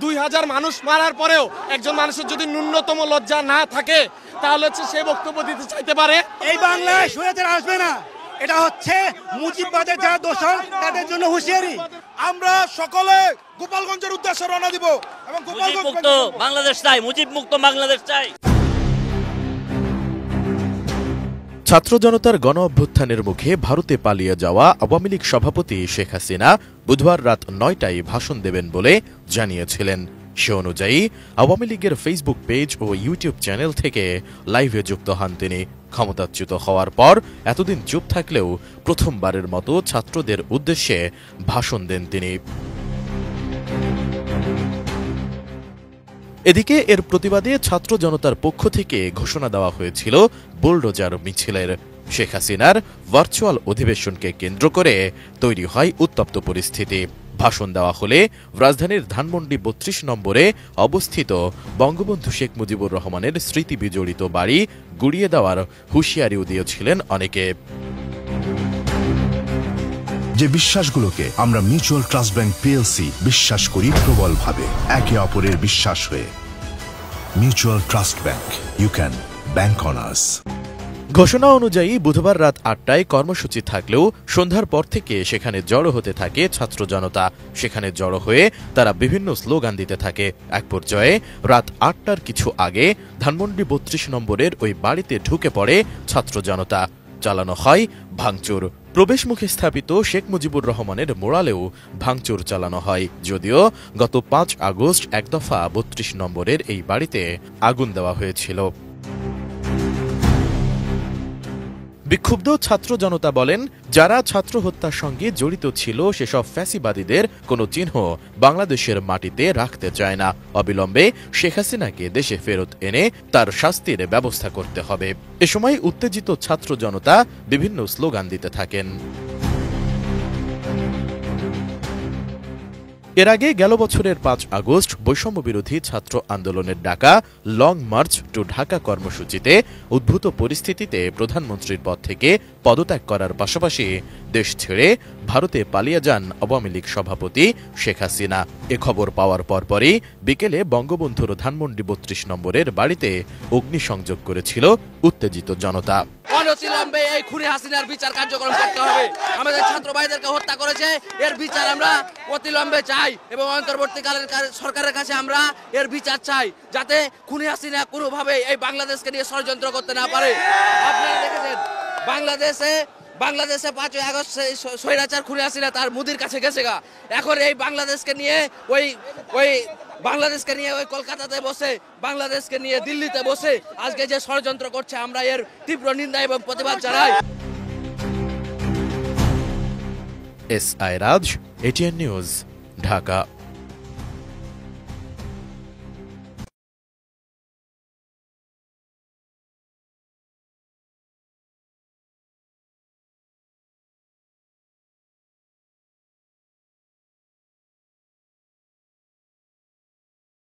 2000 মানুষ মারার পরেও একজন মানুষের যদি ন্যূনতম লজ্জা না থাকে তাহলে হচ্ছে সে বক্তব্য দিতে চাইতে পারে। এই বাংলায় স্বৈরাচার আসবে না, এটা হচ্ছে মুজিববাদের যারা দোষর তাদের জন্য হুঁশিয়ারি। আমরা সকলে গোপালগঞ্জের উদ্দেশ্যে রওনা দিব এবং গোপালগঞ্জ মুক্ত বাংলাদেশ চাই, মুজিব মুক্ত বাংলাদেশ চাই। ছাত্র জনতার গণ অভ্যুত্থানের মুখে ভারতে পালিয়ে যাওয়া আওয়ামী লীগ সভাপতি শেখ হাসিনা বুধবার রাত 9টায় ভাষণ দেবেন বলে জানিয়েছিলেন। সে অনুযায়ী আওয়ামী লীগের ফেসবুক পেজ ও ইউটিউব চ্যানেল থেকে লাইভে যুক্ত হন তিনি। ক্ষমতাচ্যুত হওয়ার পর এতদিন চুপ থাকলেও প্রথমবারের মতো ছাত্রদের উদ্দেশ্যে ভাষণ দেন তিনি। এদিকে এর প্রতিবাদে ছাত্র জনতার পক্ষ থেকে ঘোষণা দেওয়া হয়েছিল বুলডোজার মিছিলের। শেখ হাসিনার ভার্চুয়াল অধিবেশনকে কেন্দ্র করে তৈরি হয় উত্তপ্ত পরিস্থিতি। ভাষণ দেওয়া হলে রাজধানীর ধানমন্ডি ৩২ নম্বরে অবস্থিত বঙ্গবন্ধু শেখ মুজিবুর রহমানের স্মৃতি বিজড়িত বাড়ি গুড়িয়ে দেওয়ার হুঁশিয়ারিও দিয়েছিলেন অনেকে। যে বিশ্বাসগুলোকে আমরা মিউচুয়াল ট্রাস্ট ব্যাংক পিএলসি বিশ্বাস করি প্রবলভাবে, একে অপরের বিশ্বাস হয়ে। Mutual Trust Bank, you can bank on us. ঘোষণা অনুযায়ী বুধবার রাত 8টায় কর্মসূচি থাকলেও সন্ধ্যার পর থেকে সেখানে জড়ো হতে থাকে ছাত্র জনতা। সেখানে জড়ো হয়ে তারা বিভিন্ন স্লোগান দিতে থাকে। এক পর্যায়ে রাত 8টার কিছু আগে ধানমন্ডি ৩২ নম্বরের ওই বাড়িতে ঢুকে পড়ে ছাত্র জনতা। চালানো হয় ভাঙচুর। প্রবেশমুখে স্থাপিত শেখ মুজিবুর রহমানের মোড়ালেও ভাঙচুর চালানো হয়, যদিও গত 5 আগস্ট এক দফা ৩২ নম্বরের এই বাড়িতে আগুন দেওয়া হয়েছিল। বিক্ষুব্ধ ছাত্র জনতা বলেন, যারা ছাত্র হত্যার সঙ্গে জড়িত ছিল সেসব ফ্যাসিবাদীদের কোনো চিহ্ন বাংলাদেশের মাটিতে রাখতে চায় না। অবিলম্বে শেখ হাসিনাকে দেশে ফেরত এনে তার শাস্তির ব্যবস্থা করতে হবে। এ সময় উত্তেজিত ছাত্র জনতা বিভিন্ন স্লোগান দিতে থাকেন। এর আগে গেল বছরের 5 আগস্ট বৈষম্য বিরোধী ছাত্র আন্দোলনের ডাকা লং মার্চ টু ঢাকা কর্মসূচিতে উদ্ভূত পরিস্থিতিতে প্রধানমন্ত্রীর পদ থেকে পদত্যাগ করার পাশাপাশি দেশ ছেড়ে ভারতে পালিয়ে যান আওয়ামী লীগ সভাপতি শেখ হাসিনা। এ খবর পাওয়ার পরপরই বিকেলে বঙ্গবন্ধুর ধানমন্ডি ৩২ নম্বরের বাড়িতে অগ্নিসংযোগ করেছিল উত্তেজিত জনতা। অনতিবিলম্বে এই খুনি হাসিনার বিচার কার্যক্রম করতে হবে। আমাদের ছাত্র ভাইদেরকে হত্যা করেছে, এর বিচার আমরা অতিবিলম্বে চাই এবং অন্তর্বর্তীকালীন সরকারের কাছে আমরা এর বিচার চাই, যাতে খুনি হাসিনা কোনোভাবে এই বাংলাদেশকে নিয়ে ষড়যন্ত্র করতে না পারে। আপনারা দেখেছেন বাংলাদেশে 5 আগস্ট স্বৈরাচার খুনি হাসিনা তার মুদির কাছে গেছে গা। এখন এই বাংলাদেশকে নিয়ে ওই কলকাতাতে বসে, বাংলাদেশকে নিয়ে দিল্লিতে বসে আজকে যে ষড়যন্ত্র করছে, আমরা এর তীব্র নিন্দা এবং প্রতিবাদ জানাই। S I Raj, ATN news, Dhaka.